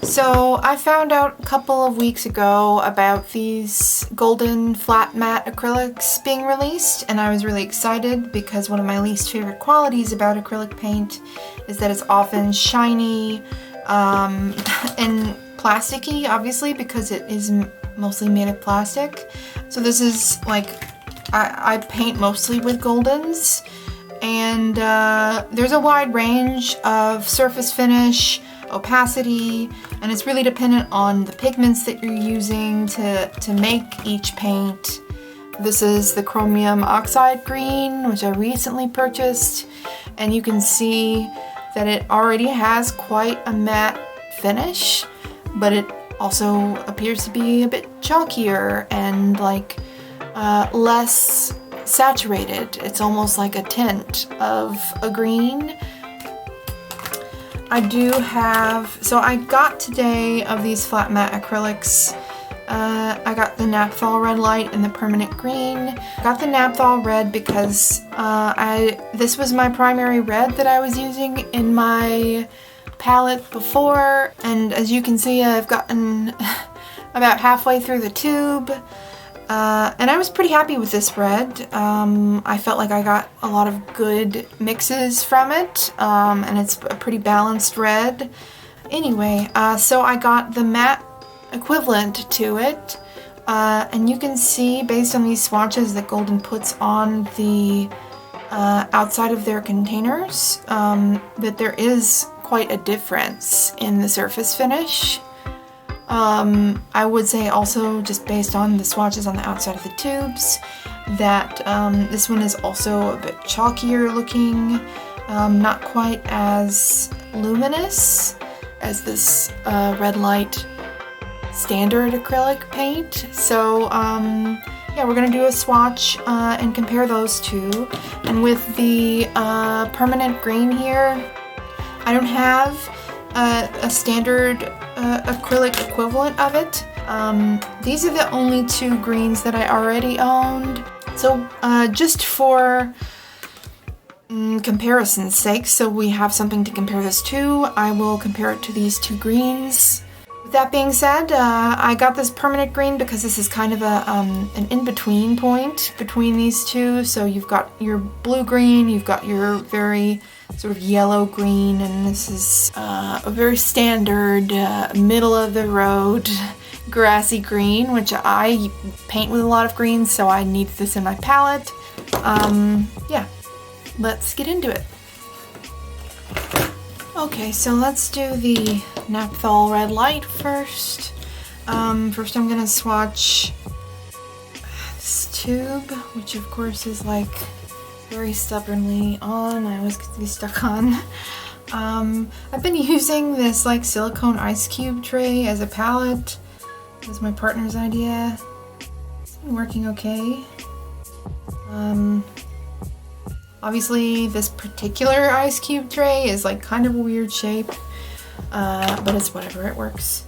So I found out a couple of weeks ago about these golden flat matte acrylics being released, and I was really excited because one of my least favorite qualities about acrylic paint is that it's often shiny and plasticky, obviously, because it is mostly made of plastic. So this is like, I paint mostly with goldens, and there's a wide range of surface finish, opacity, and it's really dependent on the pigments that you're using to make each paint. This is the chromium oxide green, which I recently purchased, and you can see that it already has quite a matte finish, but it also appears to be a bit chalkier and like less saturated. It's almost like a tint of a green. I do have, so I got today of these flat matte acrylics, I got the Naphthol Red Light and the Permanent Green. I got the Naphthol Red because this was my primary red that I was using in my palette before, and as you can see, I've gotten about halfway through the tube. And I was pretty happy with this red. I felt like I got a lot of good mixes from it, and it's a pretty balanced red. Anyway, so I got the matte equivalent to it, and you can see based on these swatches that Golden puts on the outside of their containers that there is quite a difference in the surface finish. I would say also, just based on the swatches on the outside of the tubes, that this one is also a bit chalkier looking, not quite as luminous as this Red Light standard acrylic paint. So yeah, we're gonna do a swatch and compare those two. And with the Permanent Green here, I don't have a standard acrylic equivalent of it. These are the only two greens that I already owned. So just for comparison's sake, so we have something to compare this to, I will compare it to these two greens. With that being said, I got this Permanent Green because this is kind of an in-between point between these two. So you've got your blue-green, you've got your very sort of yellow-green, and this is a very standard middle-of-the-road grassy green, which I paint with a lot of greens, so I need this in my palette. Yeah, let's get into it. Okay, so let's do the Naphthol Red Light first. First I'm gonna swatch this tube, which of course is like very stubbornly on. I always get to be stuck on. I've been using this like silicone ice cube tray as a palette. It was my partner's idea. It's been working okay. Obviously this particular ice cube tray is like kind of a weird shape, but it's whatever, it works.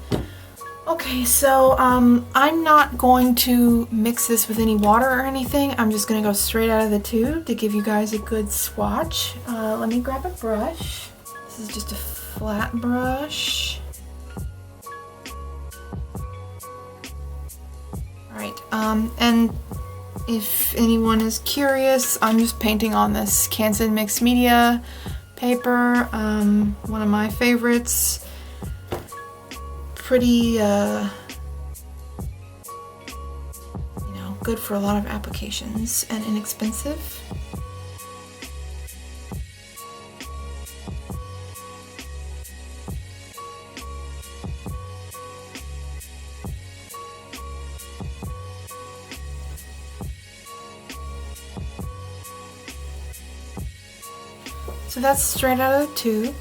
Okay, so I'm not going to mix this with any water or anything. I'm just gonna go straight out of the tube to give you guys a good swatch. Let me grab a brush. This is just a flat brush. Alright, and if anyone is curious, I'm just painting on this Canson mixed media paper, one of my favorites. Pretty, you know, good for a lot of applications and inexpensive. So that's straight out of the tube.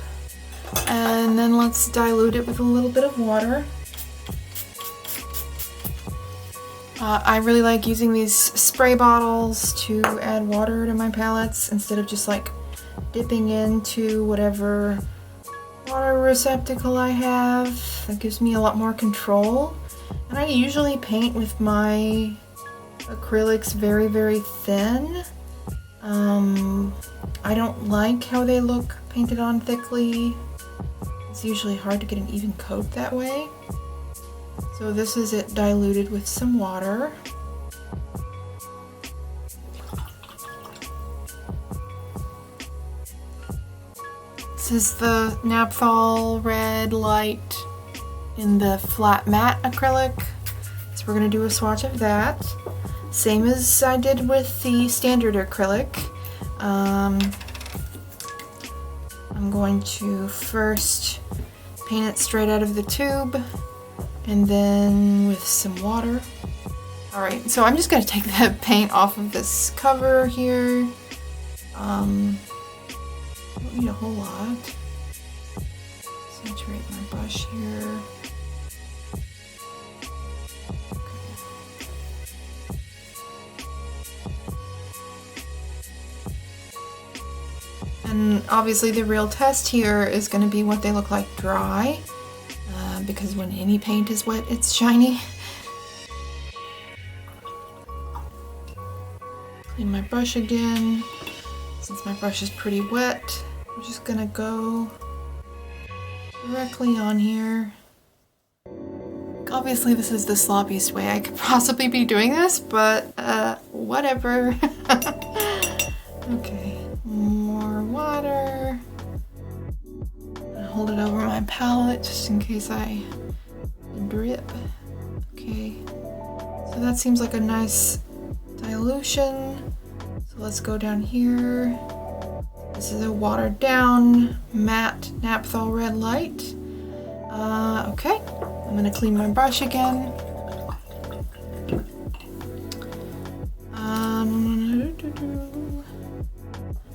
And then let's dilute it with a little bit of water. I really like using these spray bottles to add water to my palettes instead of just like dipping into whatever water receptacle I have. That gives me a lot more control. And I usually paint with my acrylics very, very thin. I don't like how they look painted on thickly. It's usually hard to get an even coat that way. So this is it diluted with some water. This is the Naphthol Red Light in the flat matte acrylic. So we're gonna do a swatch of that. Same as I did with the standard acrylic. I'm going to first paint it straight out of the tube and then with some water. Alright, so I'm just gonna take that paint off of this cover here. Don't need a whole lot. Saturate my brush here. And obviously the real test here is going to be what they look like dry, because when any paint is wet, it's shiny. Clean my brush again. Since my brush is pretty wet, I'm just going to go directly on here. Obviously this is the sloppiest way I could possibly be doing this, but whatever. Okay. More water. I'll hold it over my palette just in case I drip. Okay, so that seems like a nice dilution. So let's go down here. This is a watered down matte Naphthol Red Light. Okay, I'm gonna clean my brush again.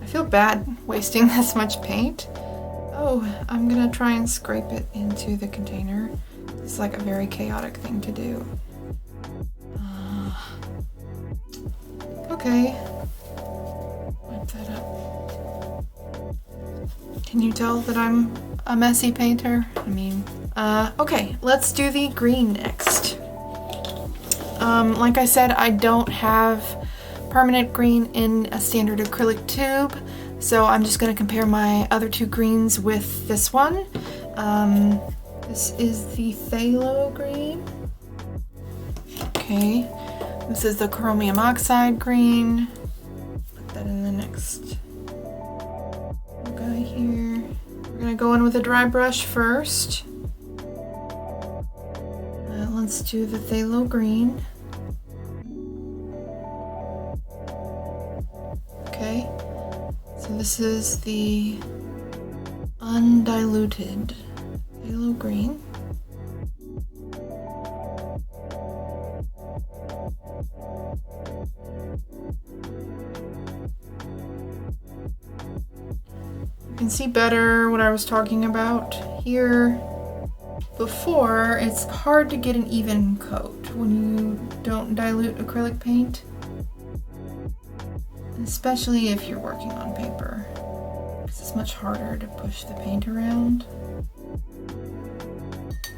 I feel bad wasting this much paint. Oh, I'm gonna try and scrape it into the container. It's like a very chaotic thing to do. Okay. Wipe that up. Can you tell that I'm a messy painter? I mean, okay, let's do the green next. Like I said, I don't have permanent green in a standard acrylic tube, so I'm just going to compare my other two greens with this one. This is the phthalo green. Okay, this is the chromium oxide green. Put that in the next guy here. We're going to go in with a dry brush first. Let's do the phthalo green. Okay, so this is the undiluted phthalo green. You can see better what I was talking about here. Before, it's hard to get an even coat when you don't dilute acrylic paint. Especially if you're working on paper, because it's much harder to push the paint around.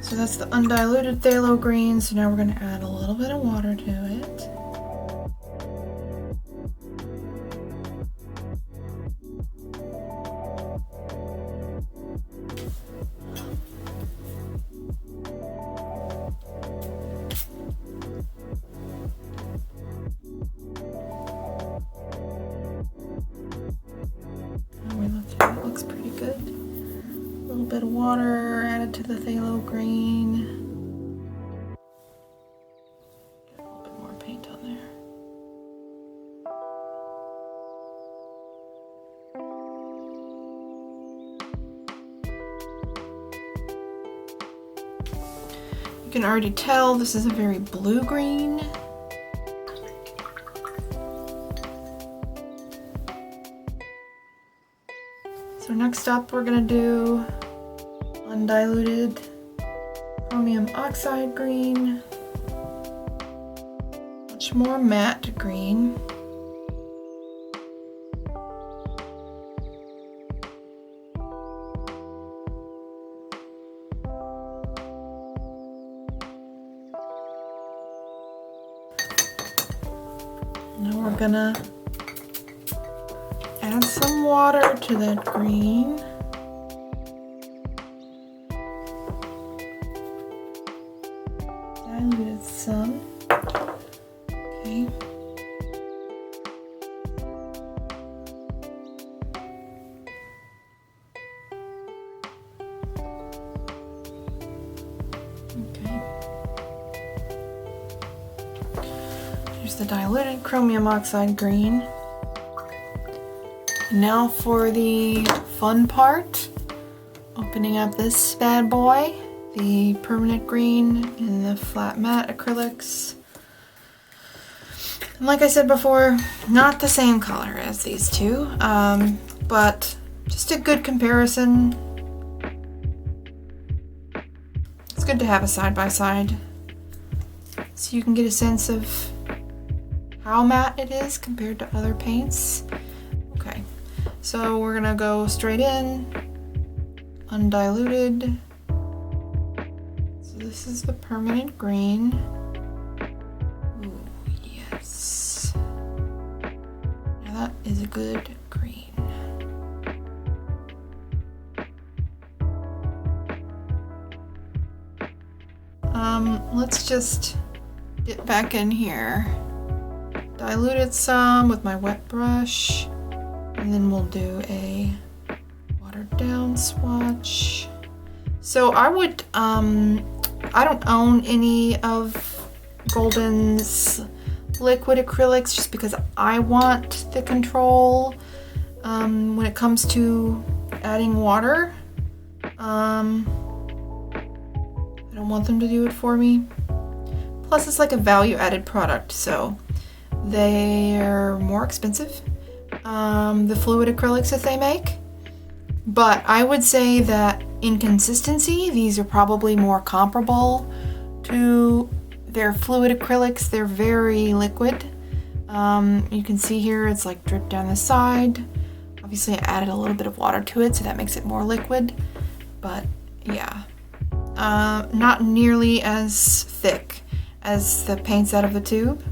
So that's the undiluted phthalo green, so now we're going to add a little bit of water to it. It looks pretty good. A little bit of water added to the phthalo green. Get a little bit more paint on there. You can already tell this is a very blue green. So next up we're going to do undiluted chromium oxide green, much more matte green. Now we're going to add some water to that green. get some. Okay. Here's the diluted chromium oxide green. Now for the fun part, opening up this bad boy, the permanent green and the flat matte acrylics. And like I said before, not the same color as these two, but just a good comparison. It's good to have a side-by-side so you can get a sense of how matte it is compared to other paints. Okay, so we're gonna go straight in, undiluted. So this is the permanent green. Ooh, yes. Now that is a good green. Let's just get back in here. Dilute it some with my wet brush, and then we'll do a watered down swatch. So I would, I don't own any of 𝐤𝐤𝐤𝐤𝐸's liquid acrylics just because I want the control when it comes to adding water. I don't want them to do it for me. Plus it's like a value added product, so they're more expensive, the fluid acrylics that they make. But I would say that in consistency, these are probably more comparable to their fluid acrylics. They're very liquid. You can see here it's like dripped down the side. Obviously I added a little bit of water to it, so that makes it more liquid. But yeah, not nearly as thick as the paints out of the tube.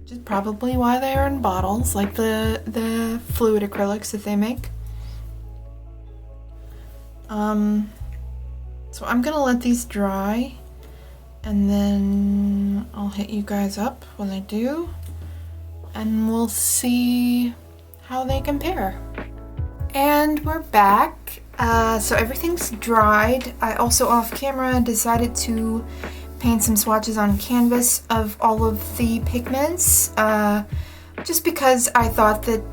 Which is probably why they are in bottles, like the fluid acrylics that they make. So I'm gonna let these dry, and then I'll hit you guys up when they do, and we'll see how they compare. And we're back. So everything's dried. I also off camera decided to paint some swatches on canvas of all of the pigments, just because I thought that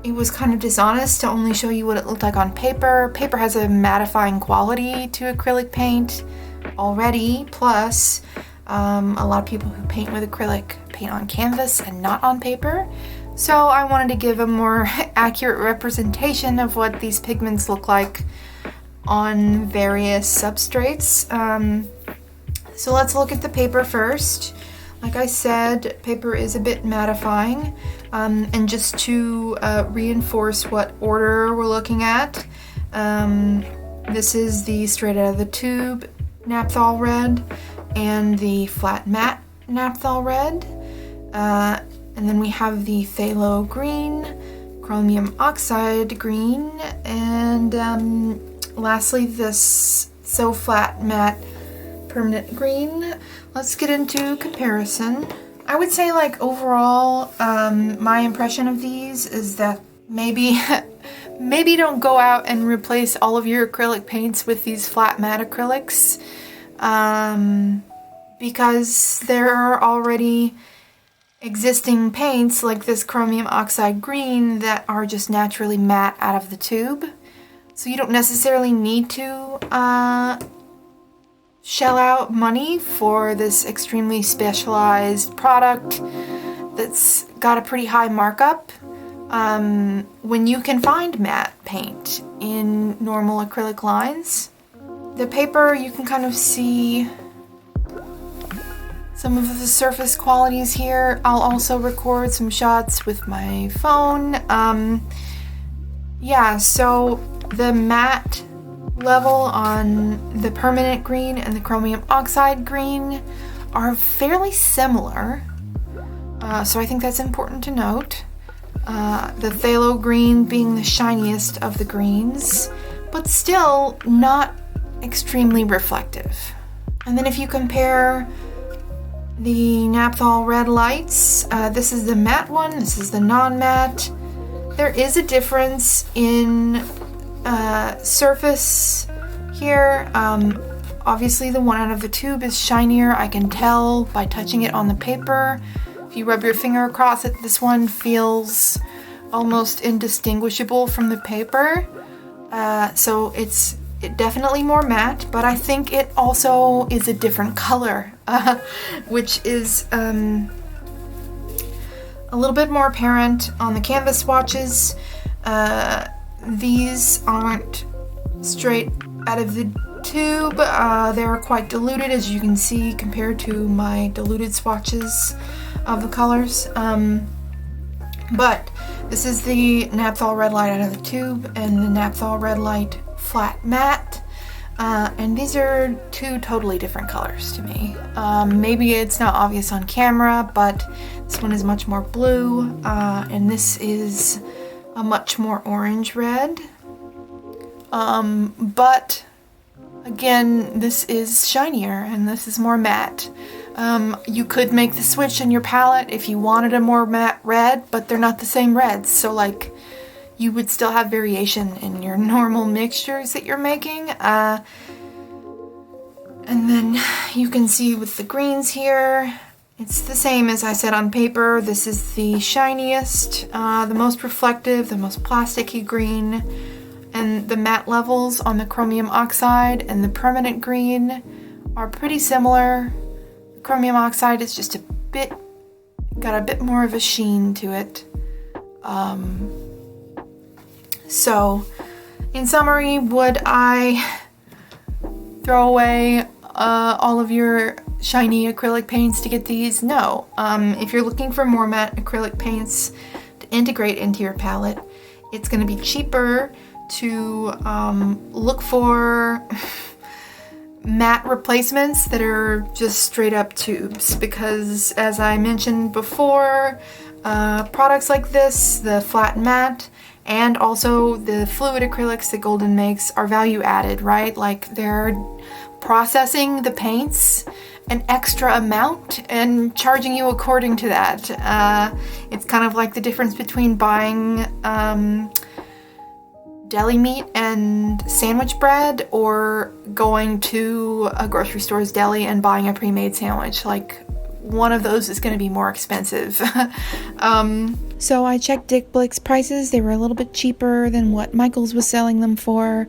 it was kind of dishonest to only show you what it looked like on paper. Paper has a mattifying quality to acrylic paint already, plus a lot of people who paint with acrylic paint on canvas and not on paper. So I wanted to give a more accurate representation of what these pigments look like on various substrates. So let's look at the paper first. Like I said, paper is a bit mattifying, and just to reinforce what order we're looking at, this is the straight out of the tube naphthol red and the flat matte naphthol red, and then we have the phthalo green, chromium oxide green, and lastly this so flat matte permanent green. Let's get into comparison. I would say, like, overall, my impression of these is that maybe don't go out and replace all of your acrylic paints with these flat matte acrylics, because there are already existing paints like this chromium oxide green that are just naturally matte out of the tube. So you don't necessarily need to shell out money for this extremely specialized product that's got a pretty high markup, when you can find matte paint in normal acrylic lines. The paper, you can kind of see some of the surface qualities here. I'll also record some shots with my phone. Yeah, so the matte level on the permanent green and the chromium oxide green are fairly similar, so I think that's important to note. The phthalo green being the shiniest of the greens, but still not extremely reflective. And then if you compare the Naphthol Red Lights. This is the matte one, this is the non-matte. There is a difference in surface here. Obviously the one out of the tube is shinier. I can tell by touching it on the paper. If you rub your finger across it, this one feels almost indistinguishable from the paper. So it's definitely more matte, but I think it also is a different color, which is a little bit more apparent on the canvas swatches. These aren't straight out of the tube. They're quite diluted, as you can see, compared to my diluted swatches of the colors. But this is the Naphthol Red Light out of the tube and the Naphthol Red Light Flat Matte. And these are two totally different colors to me. Maybe it's not obvious on camera, but this one is much more blue, and this is a much more orange red. But again, this is shinier and this is more matte. You could make the switch in your palette if you wanted a more matte red, but they're not the same reds, so like you would still have variation in your normal mixtures that you're making. And then you can see with the greens here, it's the same as I said on paper. This is the shiniest, the most reflective, the most plasticky green, and the matte levels on the chromium oxide and the permanent green are pretty similar. The chromium oxide is just got a bit more of a sheen to it. So, in summary, would I throw away all of your shiny acrylic paints to get these? No. If you're looking for more matte acrylic paints to integrate into your palette, it's going to be cheaper to look for matte replacements that are just straight up tubes, because as I mentioned before, products like this, the flat matte, and also the fluid acrylics that Golden makes are value added, right? Like they're processing the paints an extra amount and charging you according to that. It's kind of like the difference between buying deli meat and sandwich bread or going to a grocery store's deli and buying a pre-made sandwich. Like, one of those is going to be more expensive. So I checked Dick Blick's prices. They were a little bit cheaper than what Michaels was selling them for,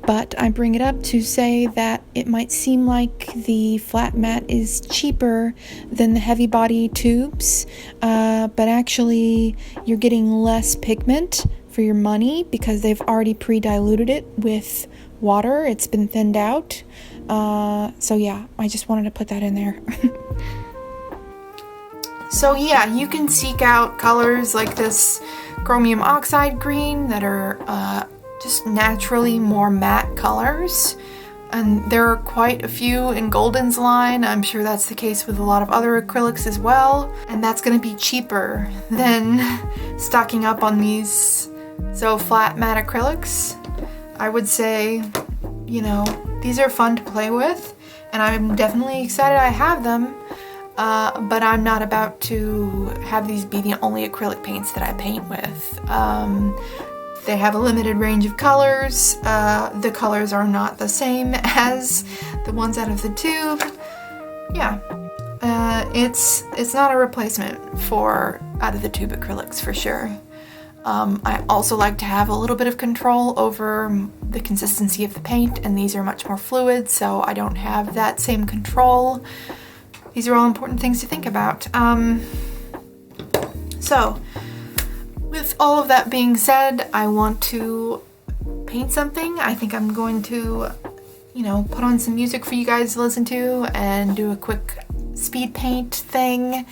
but I bring it up to say that it might seem like the flat matte is cheaper than the heavy body tubes, but actually you're getting less pigment for your money because they've already pre-diluted it with water. It's been thinned out. So yeah, I just wanted to put that in there. So yeah, you can seek out colors like this chromium oxide green that are just naturally more matte colors. And there are quite a few in Golden's line. I'm sure that's the case with a lot of other acrylics as well. And that's going to be cheaper than stocking up on these flat matte acrylics. I would say, you know, these are fun to play with, and I'm definitely excited I have them. But I'm not about to have these be the only acrylic paints that I paint with. They have a limited range of colors. The colors are not the same as the ones out of the tube. Yeah, it's not a replacement for out of the tube acrylics for sure. I also like to have a little bit of control over the consistency of the paint, and these are much more fluid, so I don't have that same control. These are all important things to think about. So, with all of that being said, I want to paint something. I think I'm going to, you know, put on some music for you guys to listen to and do a quick speed paint thing.